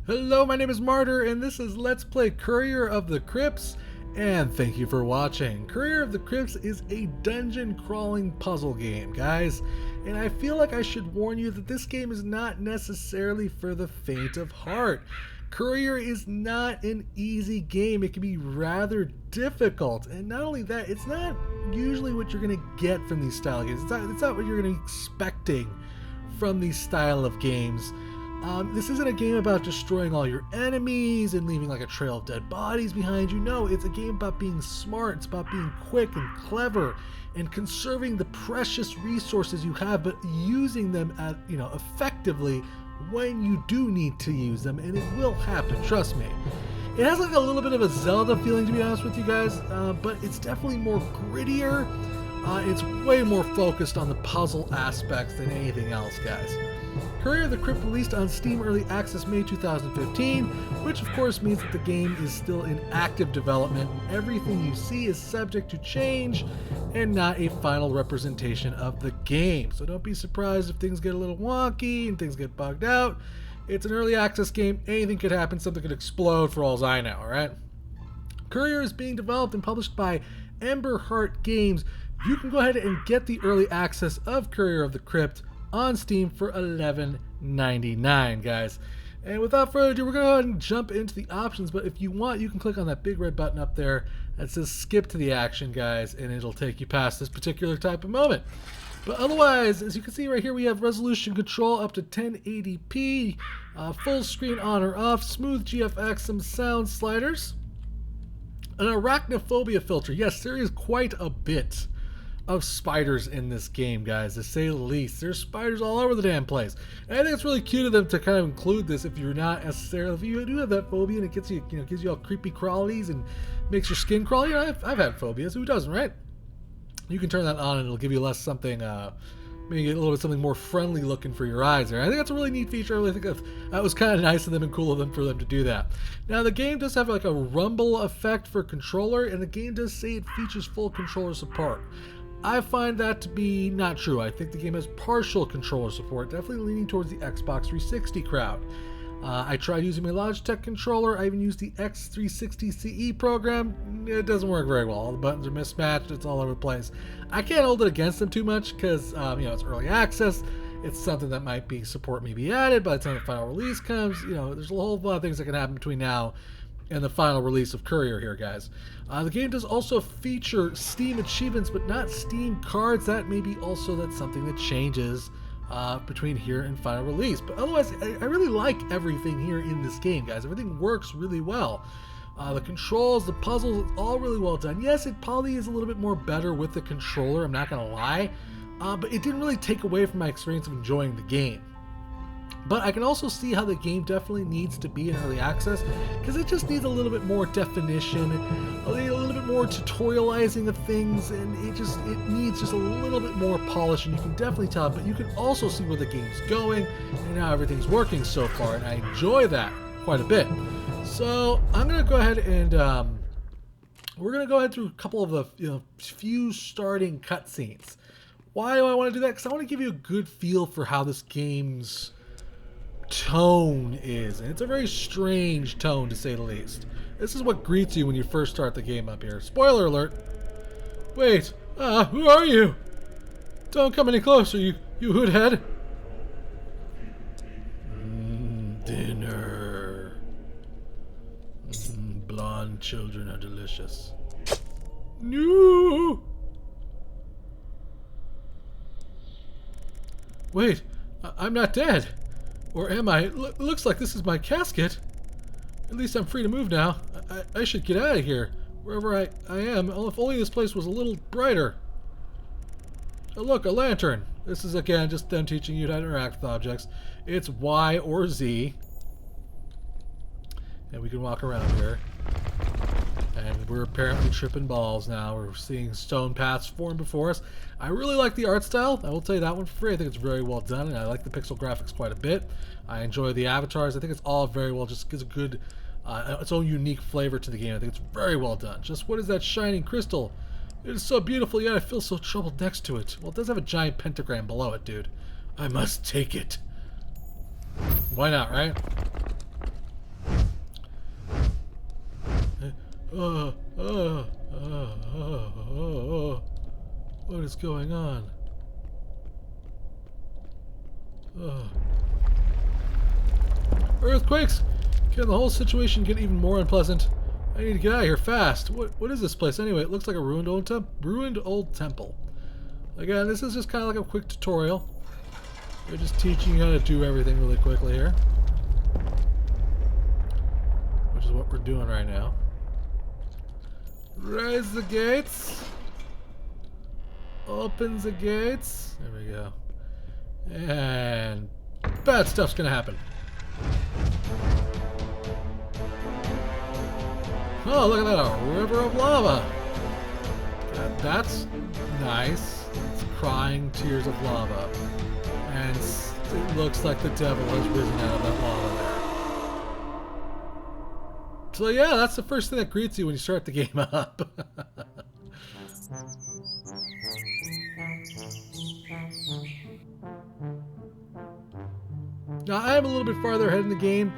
Hello, my name is Martyr, and this is Let's Play Courier of the Crypts, and thank you for watching. Courier of the Crypts is a dungeon crawling puzzle game, guys, and I feel like I should warn you that this game is not necessarily for the faint of heart. Courier is not an easy game. It can be rather difficult, and not only that, it's not usually what you're going to get from these style games. It's not what you're going to be expecting from these style of games. This isn't a game about destroying all your enemies and leaving like a trail of dead bodies behind you. No, it's a game about being smart. It's about being quick and clever and conserving the precious resources you have, but using them effectively when you do need to use them, and it will happen, trust me. It has like a little bit of a Zelda feeling, to be honest with you guys, but it's definitely more grittier. It's way more focused on the puzzle aspects than anything else, guys. Courier of the Crypt released on Steam Early Access May 2015, which of course means that the game is still in active development. Everything you see is subject to change and not a final representation of the game. So don't be surprised if things get a little wonky and things get bugged out. It's an early access game. Anything could happen. Something could explode for all I know, alright? Courier is being developed and published by Emberheart Games. You can go ahead and get the early access of Courier of the Crypt on Steam for $11.99, guys. And without further ado, we're going to go ahead and jump into the options, but if you want, you can click on that big red button up there that says skip to the action, guys, and it'll take you past this particular type of moment. But otherwise, as you can see right here, we have resolution control up to 1080p, full screen on or off, smooth GFX, some sound sliders, an arachnophobia filter. Yes, there is quite a bit of spiders in this game, guys, to say the least. There's spiders all over the damn place. And I think it's really cute of them to kind of include this if you're not necessarily, if you do have that phobia and it gets you, gives you all creepy crawlies and makes your skin crawl. I've had phobias. Who doesn't, right? You can turn that on and it'll give you less something, maybe a little bit something more friendly looking for your eyes there. I think that's a really neat feature. I really think that was kind of nice of them and cool of them for them to do that. Now the game does have like a rumble effect for controller, and the game does say it features full controller support. I find that to be not true. I think the game has partial controller support, definitely leaning towards the Xbox 360 crowd. I tried using my Logitech controller. I even used the X360 CE program. It doesn't work very well. All the buttons are mismatched. It's all over the place. I can't hold it against them too much because it's early access. It's something that might be support may be added by the time the final release comes. There's a whole lot of things that can happen between now and the final release of Courier here, guys. The game does also feature Steam achievements, but not Steam cards. That's something that changes between here and final release. But otherwise, I really like everything here in this game, guys. Everything works really well. The controls, the puzzles, it's all really well done. Yes, it probably is a little bit more better with the controller, I'm not gonna lie, but it didn't really take away from my experience of enjoying the game. But I can also see how the game definitely needs to be in early access, because it just needs a little bit more definition, a little bit more tutorializing of things, and it needs just a little bit more polish, and you can definitely tell. But you can also see where the game's going and how everything's working so far, and I enjoy that quite a bit. So I'm gonna go ahead and we're gonna go ahead through a couple of the few starting cutscenes. Why do I want to do that? Because I want to give you a good feel for how this game's tone is, and it's a very strange tone to say the least. This is what greets you when you first start the game up here. Spoiler alert. Wait, who are you? Don't come any closer, you hoodhead. Dinner. Blonde children are delicious. No. Wait, I'm not dead. Or am I? Looks like this is my casket. At least I'm free to move now. I should get out of here. Wherever I am. If only this place was a little brighter. Oh, look, a lantern. This is, again, just them teaching you to interact with objects. It's Y or Z. And we can walk around here. And we're apparently tripping balls now. We're seeing stone paths form before us. I really like the art style. I will tell you that one for free. I think it's very well done, and I like the pixel graphics quite a bit. I enjoy the avatars. I think it's all very well, just gives a good, its own unique flavor to the game. I think it's very well done. Just what is that shining crystal? It is so beautiful, yet I feel so troubled next to it. Well, it does have a giant pentagram below it, dude. I must take it. Why not, right? What is going on? Earthquakes! Can the whole situation get even more unpleasant? I need to get out of here fast. What is this place anyway? It looks like a ruined old temple. Again, this is just kind of like a quick tutorial. They're just teaching you how to do everything really quickly here, which is what we're doing right now. Raise the gates. Opens the gates. There we go. And bad stuff's gonna happen. Oh, look at that, a river of lava. That's nice. It's crying tears of lava. And it looks like the devil has risen out of that lava there. So yeah, that's the first thing that greets you when you start the game up. Now, I am a little bit farther ahead in the game.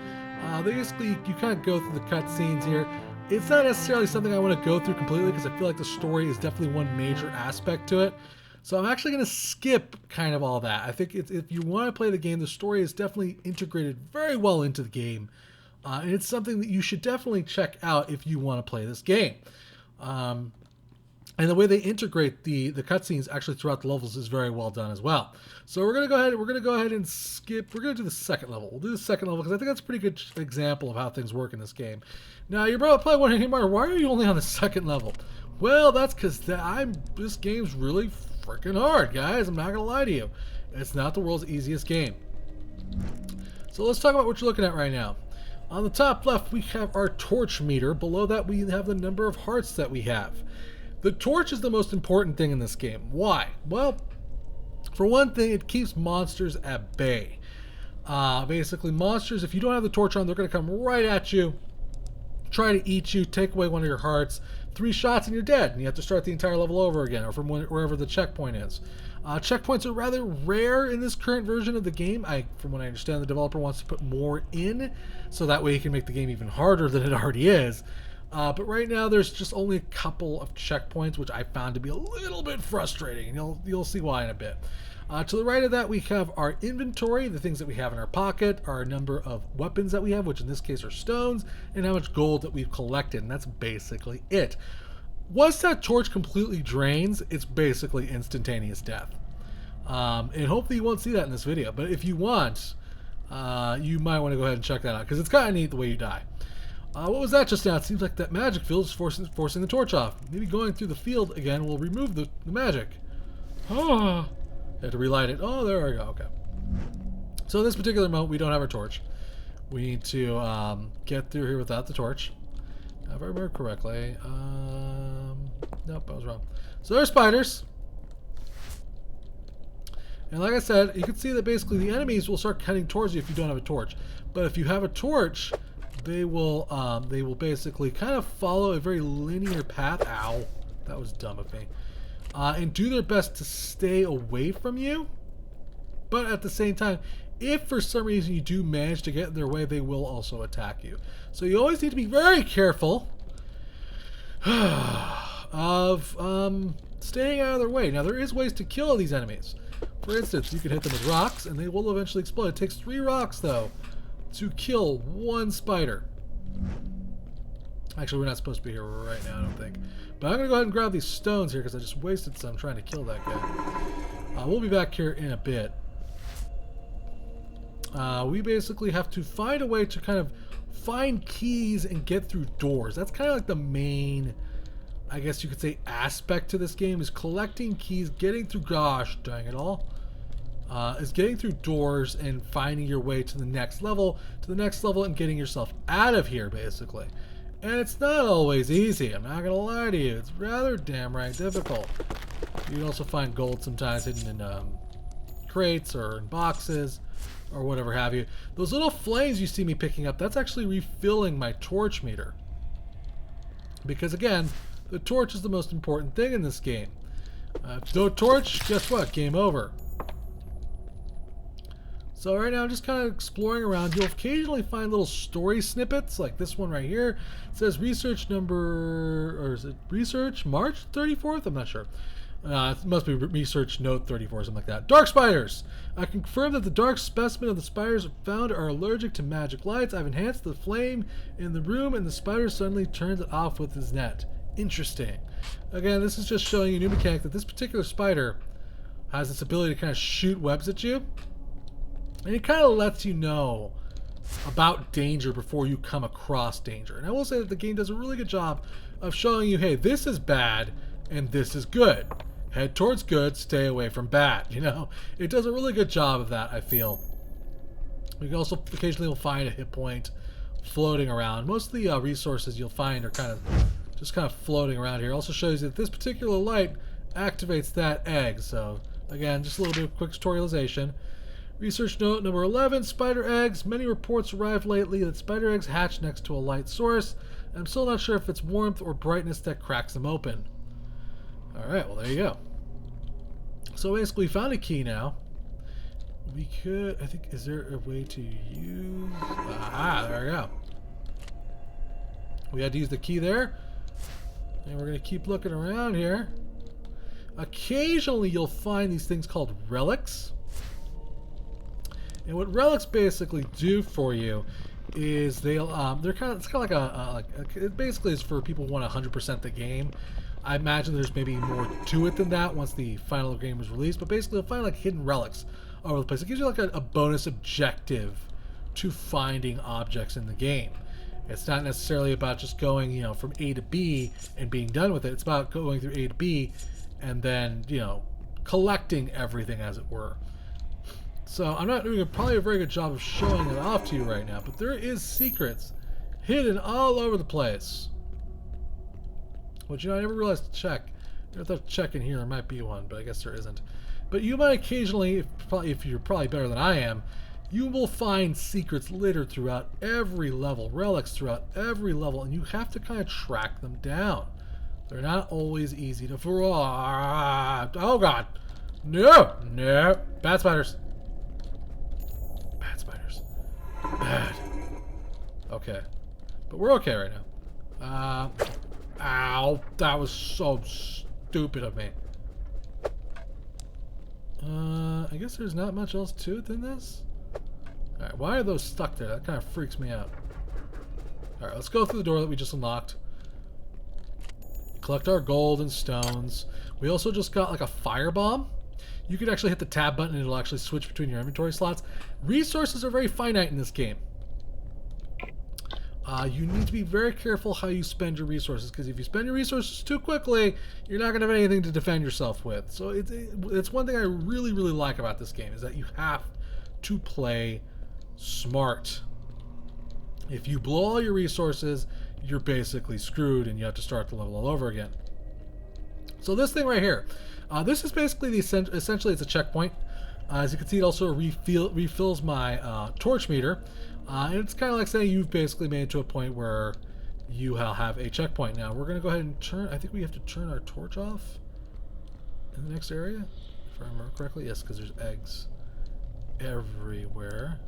Basically, you kind of go through the cutscenes here. It's not necessarily something I want to go through completely because I feel like the story is definitely one major aspect to it. So I'm actually going to skip kind of all that. I think if you want to play the game, the story is definitely integrated very well into the game. And it's something that you should definitely check out if you want to play this game. And the way they integrate the cutscenes actually throughout the levels is very well done as well. So we're gonna go ahead and skip. We're gonna do the second level. We'll do the second level because I think that's a pretty good example of how things work in this game. Now you're probably wondering, hey Mario, why are you only on the second level? Well, that's because this game's really freaking hard, guys. I'm not gonna lie to you. It's not the world's easiest game. So let's talk about what you're looking at right now. On the top left, we have our torch meter. Below that, we have the number of hearts that we have. The torch is the most important thing in this game. Why? Well, for one thing, it keeps monsters at bay. Basically, monsters, if you don't have the torch on, they're going to come right at you, try to eat you, take away one of your hearts. 3 shots and you're dead, and you have to start the entire level over again, or from wherever the checkpoint is. Checkpoints are rather rare in this current version of the game. From what I understand, the developer wants to put more in, so that way he can make the game even harder than it already is. But right now, there's just only a couple of checkpoints, which I found to be a little bit frustrating, and you'll see why in a bit. To the right of that, we have our inventory, the things that we have in our pocket, our number of weapons that we have, which in this case are stones, and how much gold that we've collected, and that's basically it. Once that torch completely drains, it's basically instantaneous death. And hopefully you won't see that in this video, but if you want, you might want to go ahead and check that out, because it's kind of neat the way you die. What was that just now? It seems like that magic field is forcing the torch off. Maybe going through the field again will remove the magic. Oh, I have to relight it. Oh, there we go. Okay. So in this particular moment, we don't have our torch. We need to get through here without the torch. If I remember correctly. Nope, I was wrong. So there's spiders. And like I said, you can see that basically the enemies will start cutting towards you if you don't have a torch. But if you have a torch, they will basically kind of follow a very linear path. Ow, that was dumb of me. And do their best to stay away from you. But at the same time, if for some reason you do manage to get in their way, they will also attack you. So you always need to be very careful of staying out of their way. Now there is ways to kill these enemies. For instance, you can hit them with rocks and they will eventually explode. It takes 3 rocks though to kill 1 spider. Actually, we're not supposed to be here right now, I don't think. But I'm going to go ahead and grab these stones here because I just wasted some trying to kill that guy. We'll be back here in a bit. We basically have to find a way to kind of find keys and get through doors. That's kind of like the main, I guess you could say, aspect to this game is collecting keys, getting through, gosh dang it all, is getting through doors and finding your way to the next level, and getting yourself out of here, basically. And it's not always easy, I'm not going to lie to you. It's rather damn right difficult. You can also find gold sometimes hidden in crates or in boxes or whatever have you. Those little flames you see me picking up, that's actually refilling my torch meter. Because again, the torch is the most important thing in this game. No torch, guess what? Game over. So right now I'm just kind of exploring around. You'll occasionally find little story snippets like this one right here. It says research number, or is it research March 34th? I'm not sure. It must be research note 34 or something like that. Dark spiders! I confirm that the dark specimen of the spiders found are allergic to magic lights. I've enhanced the flame in the room and the spider suddenly turns it off with his net. Interesting. Again, this is just showing you a new mechanic that this particular spider has this ability to kind of shoot webs at you. And it kind of lets you know about danger before you come across danger. And I will say that the game does a really good job of showing you, hey, this is bad and this is good. Head towards good, stay away from bad. You know, it does a really good job of that, I feel. You can also occasionally will find a hit point floating around. Most of the resources you'll find are kind of floating around here. It also shows you that this particular light activates that egg. So again, just a little bit of quick tutorialization. Research note number 11, spider eggs. Many reports arrived lately that spider eggs hatch next to a light source. I'm still not sure if it's warmth or brightness that cracks them open. Alright, well there you go. So basically we found a key now. We could, I think, is there a way to use... there we go. We had to use the key there. And we're going to keep looking around here. Occasionally you'll find these things called relics. And what relics basically do for you is they're kind of, it's kind of like it basically is for people who want to 100% the game. I imagine there's maybe more to it than that once the final game is released, but basically you'll find like hidden relics all over the place. It gives you like a bonus objective to finding objects in the game. It's not necessarily about just going, you know, from A to B and being done with it. It's about going through A to B and then, you know, collecting everything, as it were. So I'm not doing probably a very good job of showing it off to you right now, but there is secrets hidden all over the place. Which, you know, I never realized to check. I never thought to check in here. There might be one, but I guess there isn't. But you might occasionally, if you're probably better than I am, you will find secrets littered throughout every level, relics throughout every level, and you have to kind of track them down. They're not always easy to... Oh, God. No. No. Bad spiders. Bad spiders. Bad. Okay. But we're okay right now. Ow. That was so stupid of me. I guess there's not much else to it than this. Alright, why are those stuck there? That kind of freaks me out. Alright, let's go through the door that we just unlocked. Collect our gold and stones. We also just got like a firebomb. You can actually hit the tab button and it'll actually switch between your inventory slots. Resources are very finite in this game. You need to be very careful how you spend your resources, because if you spend your resources too quickly, you're not going to have anything to defend yourself with. So it's one thing I really, really like about this game, is that you have to play smart. If you blow all your resources, you're basically screwed and you have to start the level all over again. So this thing right here, this is basically essentially it's a checkpoint. As you can see, it also refills my torch meter. And it's kind of like saying you've basically made it to a point where you have a checkpoint. Now we're going to go ahead and turn, I think we have to turn our torch off in the next area, if I remember correctly. Yes, because there's eggs everywhere.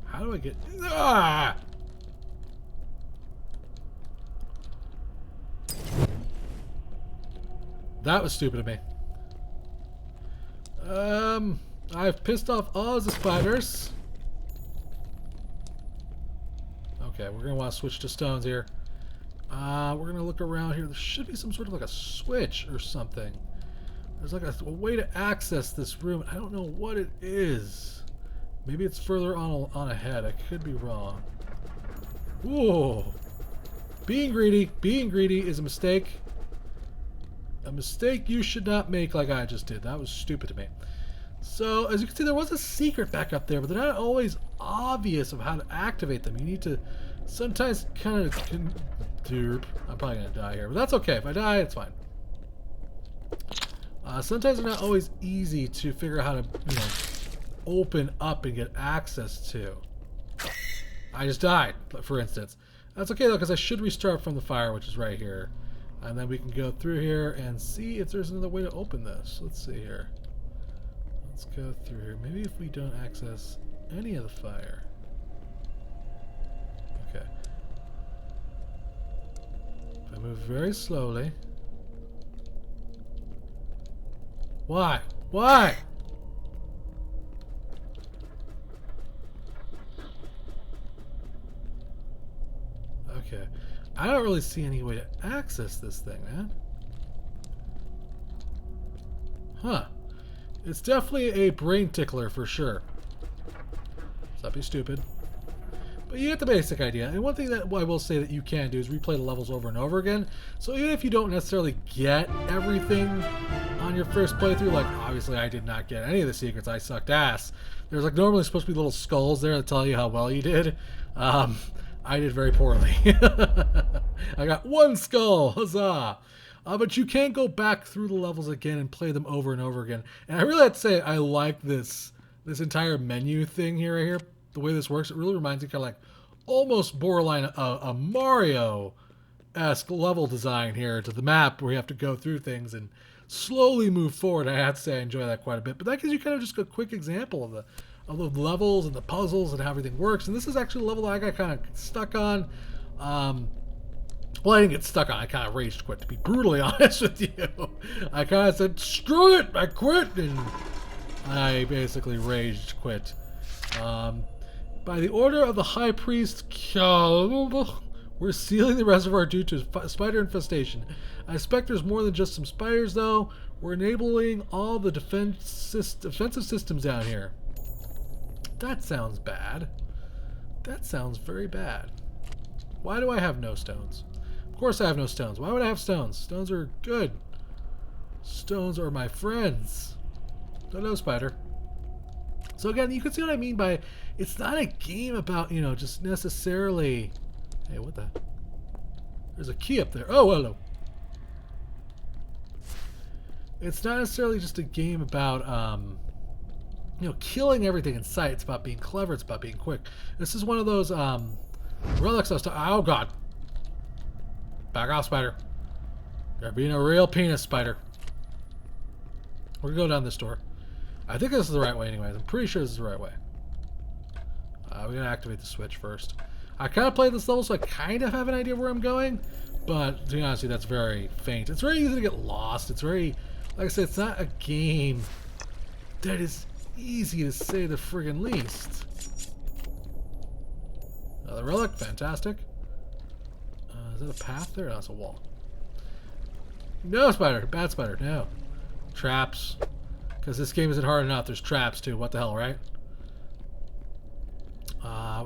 How do I get... Ah! That was stupid of me. I've pissed off all of the spiders. Okay, we're going to want to switch to stones here. We're going to look around here. There should be some sort of like a switch or something. There's like a way to access this room. I don't know what it is. Maybe it's further on ahead. I could be wrong. Whoa. Being greedy is a mistake. A mistake you should not make like I just did. That was stupid to me. So, as you can see, there was a secret back up there, but they're not always obvious of how to activate them. You need to sometimes kind of... I'm probably going to die here, but that's okay. If I die, it's fine. Sometimes they're not always easy to figure out how to, you know, open up and get access to. I just died, for instance. That's okay, though, because I should restart from the fire, which is right here. And then we can go through here and see if there's another way to open this. Let's see here. Let's go through here. Maybe if we don't access any of the fire. Okay. If I move very slowly. Why? Why? Okay. I don't really see any way to access this thing, man. Huh. It's definitely a brain tickler for sure. Stop being stupid. But you get the basic idea. And one thing that I will say that you can do is replay the levels over and over again. So even if you don't necessarily get everything on your first playthrough, like obviously I did not get any of the secrets, I sucked ass. There's like normally supposed to be little skulls there that tell you how well you did. I did very poorly. I got one skull, huzzah! But you can go back through the levels again and play them over and over again. And I really have to say I like this entire menu thing here, right here. The way this works, it really reminds me kind of like almost borderline a Mario-esque level design here to the map where you have to go through things and slowly move forward. I have to say I enjoy that quite a bit. But that gives you kind of just a quick example of the levels and the puzzles and how everything works. And this is actually a level that I got kind of stuck on. Well, I didn't get stuck on. I kind of rage quit, to be brutally honest with you. I kind of said, screw it, I quit, and I basically rage quit. By the order of the High Priest, we're sealing the reservoir due to spider infestation. I suspect there's more than just some spiders, though. We're enabling all the defensive systems down here. That sounds bad. That sounds very bad. Why do I have no stones? Of course I have no stones. Why would I have stones? Stones are good. Stones are my friends. Hello, spider. So again, you can see what I mean by it's not a game about, you know, just necessarily... Hey, what the... There's a key up there. Oh, hello. It's not necessarily just a game about, you know, killing everything in sight. It's about being clever. It's about being quick. This is one of those relics I was talking... Oh, God. Back off, spider. You're being a real penis, spider. We're going to go down this door. I think this is the right way anyways. I'm pretty sure this is the right way. We gotta activate the switch first. I kind of played this level, so I kind of have an idea where I'm going. But, to be honest with you, that's very faint. It's very easy to get lost. It's very... Like I said, it's not a game that is easy to say the friggin' least. Another relic. Fantastic. Is that a path there? No, that's a wall. No, spider. Bad spider. No. Traps. Because this game isn't hard enough. There's traps, too. What the hell, right?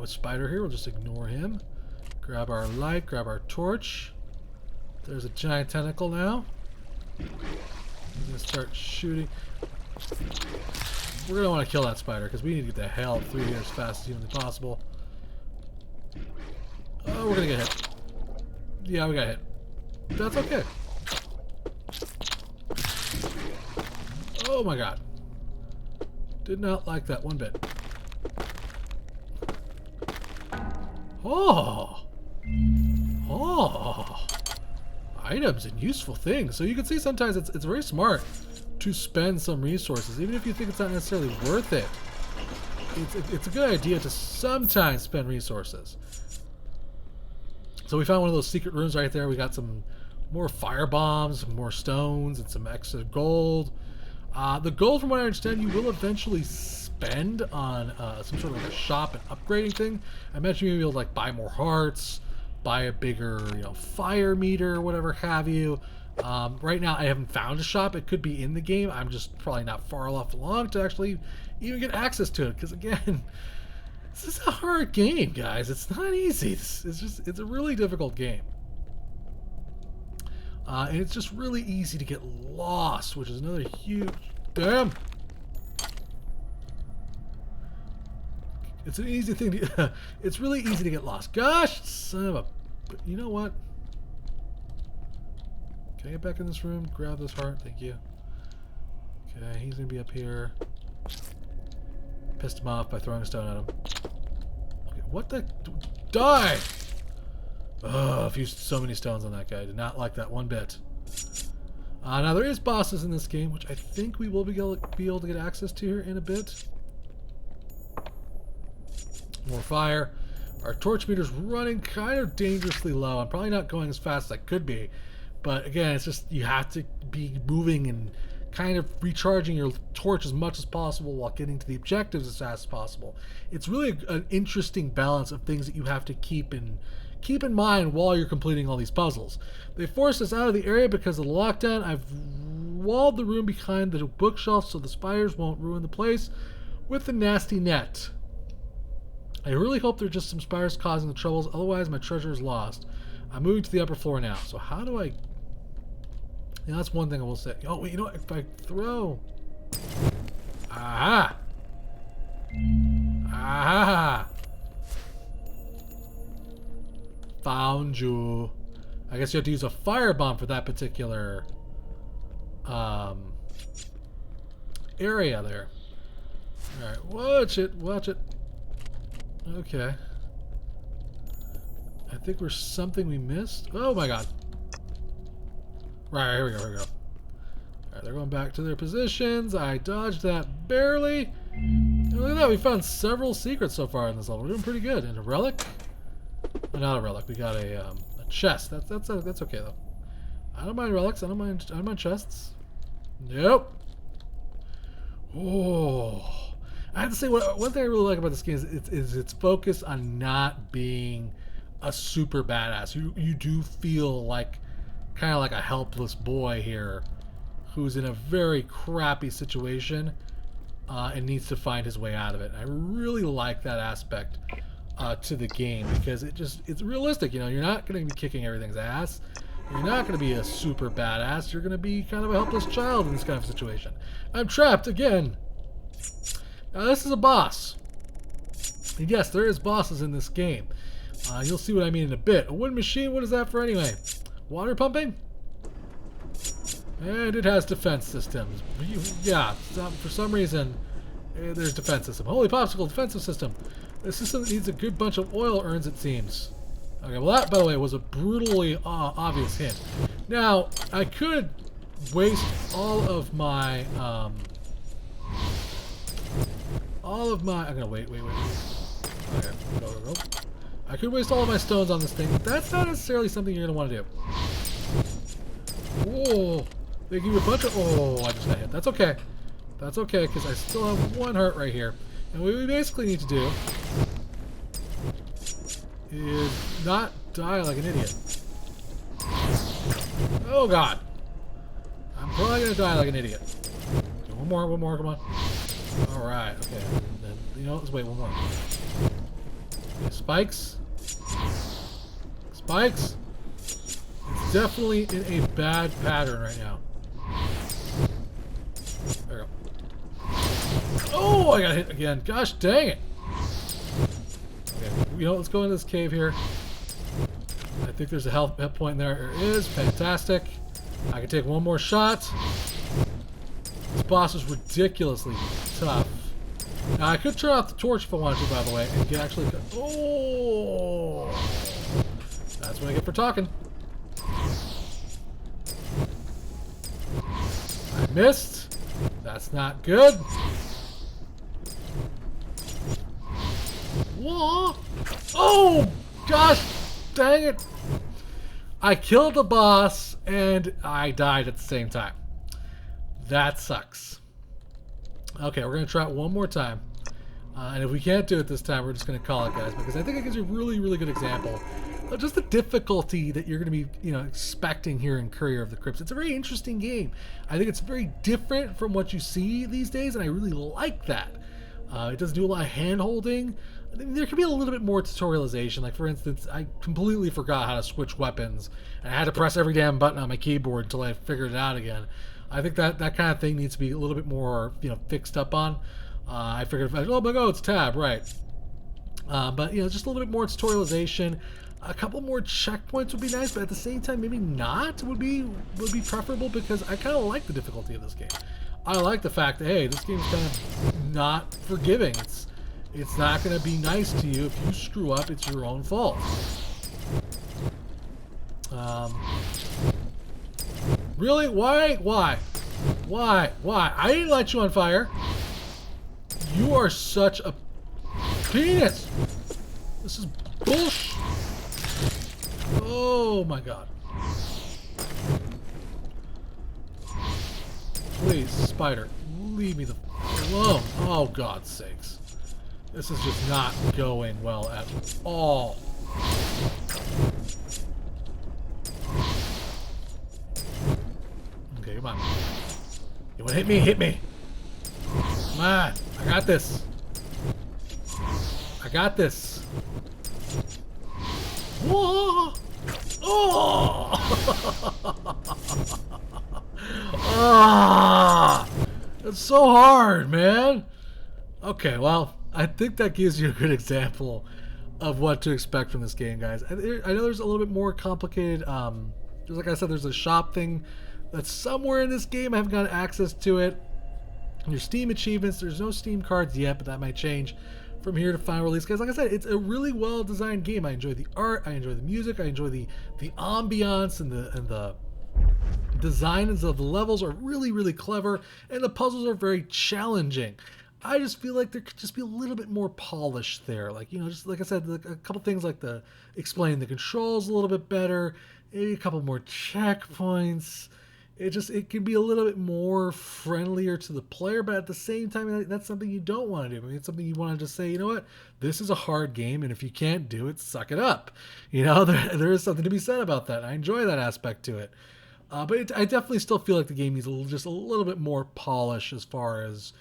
With spider here, we'll just ignore him. Grab our light. Grab our torch. There's a giant tentacle now. We're going to start shooting. We're going to want to kill that spider because we need to get the hell through here as fast as humanly possible. Oh, we're going to get hit. Yeah, we got hit. That's okay. Oh my god. Did not like that one bit. Oh! Oh! Items and useful things. So you can see sometimes it's very smart to spend some resources, even if you think it's not necessarily worth it. It's a good idea to sometimes spend resources. So we found one of those secret rooms right there. We got some more fire bombs, more stones, and some extra gold. The gold, from what I understand, you will eventually spend on some sort of like a shop and upgrading thing. I imagine you'll be able to like buy more hearts, buy a bigger, you know, fire meter, whatever have you. Right now, I haven't found a shop. It could be in the game. I'm just probably not far enough along to actually even get access to it. Because again, this is a hard game, guys. It's not easy. It's a really difficult game. And it's just really easy to get lost, which is another huge... Damn! It's an easy thing to... It's really easy to get lost. Gosh, son of a... But you know what? Can I get back in this room? Grab this heart. Thank you. Okay, he's going to be up here. Pissed him off by throwing a stone at him. Okay, what the... Die! Ugh, I've used so many stones on that guy. I did not like that one bit. Now there is bosses in this game, which I think we will be able to get access to here in a bit. More fire. Our torch meter's running kind of dangerously low. I'm probably not going as fast as I could be. But again, it's just you have to be moving and kind of recharging your torch as much as possible while getting to the objectives as fast as possible. It's really an interesting balance of things that you have to keep in mind while you're completing all these puzzles. They forced us out of the area because of the lockdown. I've walled the room behind the bookshelf so the spiders won't ruin the place with the nasty net. I really hope they're just some spiders causing the troubles, otherwise my treasure is lost. I'm moving to the upper floor now, so how do I... Yeah, that's one thing I will say. Oh, wait, you know what? If I throw... Aha! Aha! Found you. I guess you have to use a firebomb for that particular area there. Alright, watch it, watch it. Okay. I think there's something we missed. Oh my god. Right, here we go, here we go. Alright, they're going back to their positions. I dodged that barely. And look at that, we found several secrets so far in this level. We're doing pretty good. And a relic? Oh, not a relic. We got a chest. That's okay though. I don't mind relics. I don't mind chests. Nope. Oh. I have to say, one thing I really like about this game is its focus on not being a super badass. You do feel like kind of like a helpless boy here who's in a very crappy situation and needs to find his way out of it. I really like that aspect to the game because it's realistic. You know, you're not going to be kicking everything's ass. You're not going to be a super badass. You're going to be kind of a helpless child in this kind of situation. I'm trapped again. Now this is a boss. And yes, there is bosses in this game. You'll see what I mean in a bit. A wooden machine, what is that for anyway? Water pumping? And it has defense systems. Yeah, for some reason, there's defense system. Holy popsicle, defensive system. The system needs a good bunch of oil urns, it seems. Okay, well that, by the way, was a brutally obvious hint. Now, I could waste all of my, I'm gonna wait. Okay, go. I could waste all of my stones on this thing, but that's not necessarily something you're gonna want to do. Whoa! They give you a bunch of... Oh, I just got hit. That's okay. That's okay, because I still have one heart right here. And what we basically need to do is not die like an idiot. Oh, God. I'm probably going to die like an idiot. Okay, one more, come on. Alright, okay. Then, you know, let's wait, one more. Okay, spikes. Spikes. It's definitely in a bad pattern right now. There we go. Oh, I got hit again. Gosh dang it. Okay, you know, let's go into this cave here. I think there's a health point there. There is. Fantastic. I can take one more shot. This boss is ridiculously tough. Now, I could turn off the torch if I wanted to, by the way, and get actually... Oh! That's what I get for talking. I missed. That's not good. Whoa! Oh! Gosh! Dang it! I killed the boss and I died at the same time. That sucks. Okay, we're going to try it one more time. And if we can't do it this time, we're just going to call it, guys, because I think it gives you a really, really good example of just the difficulty that you're going to be, you know, expecting here in Courier of the Crypts. It's a very interesting game. I think it's very different from what you see these days, and I really like that. It doesn't do a lot of hand-holding. I think there could be a little bit more tutorialization. Like, for instance, I completely forgot how to switch weapons, and I had to press every damn button on my keyboard until I figured it out again. I think that kind of thing needs to be a little bit more, you know, fixed up on. I figured, oh my god, it's tab, right. But, you know, just a little bit more tutorialization. A couple more checkpoints would be nice, but at the same time, maybe not would be preferable, because I kind of like the difficulty of this game. I like the fact that, hey, this game's kind of not forgiving. It's not going to be nice to you. If you screw up, it's your own fault. Really? Why? Why? Why? Why? I didn't light you on fire. You are such a penis. This is bullshit. Oh my god. Please, spider, leave me the alone. Oh, God's sakes. This is just not going well at all. Okay, come on. You wanna hit me? Hit me. Come on. I got this. I got this. Whoa! Oh! Ah! It's so hard, man. Okay, well, I think that gives you a good example of what to expect from this game, guys. I know there's a little bit more complicated. Just like I said, there's a shop thing that's somewhere in this game. I haven't got access to it. Your Steam achievements. There's no Steam cards yet, but that might change from here to final release, guys. Like I said, it's a really well designed game. I enjoy the art. I enjoy the music. I enjoy the ambiance and the designs of the levels are really clever, and the puzzles are very challenging. I just feel like there could just be a little bit more polish there. Like, you know, just like I said, a couple things like explaining the controls a little bit better, maybe a couple more checkpoints. It can be a little bit more friendlier to the player, but at the same time, that's something you don't want to do. I mean, it's something you want to just say, you know what, this is a hard game, and if you can't do it, suck it up. You know, there is something to be said about that. I enjoy that aspect to it. But I definitely still feel like the game needs just a little bit more polish as far as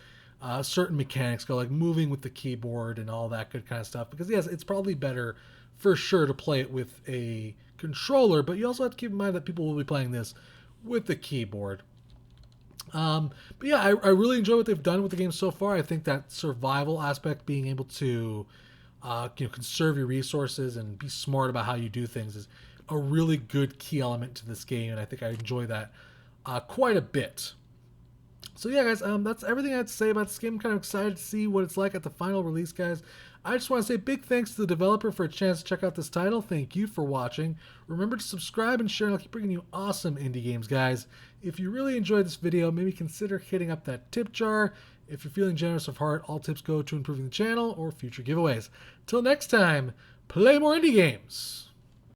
certain mechanics go, like moving with the keyboard and all that good kind of stuff. Because, yes, it's probably better for sure to play it with a controller, but you also have to keep in mind that people will be playing this with the keyboard. But yeah, I really enjoy what they've done with the game so far. I think that survival aspect, being able to conserve your resources and be smart about how you do things, is a really good key element to this game, and I think I enjoy that quite a bit. So yeah, guys, that's everything I had to say about this game. I'm kind of excited to see what it's like at the final release, guys. I just want to say big thanks to the developer for a chance to check out this title. Thank you for watching. Remember to subscribe and share, and I'll keep bringing you awesome indie games, guys. If you really enjoyed this video, maybe consider hitting up that tip jar. If you're feeling generous of heart, all tips go to improving the channel or future giveaways. Till next time, play more indie games.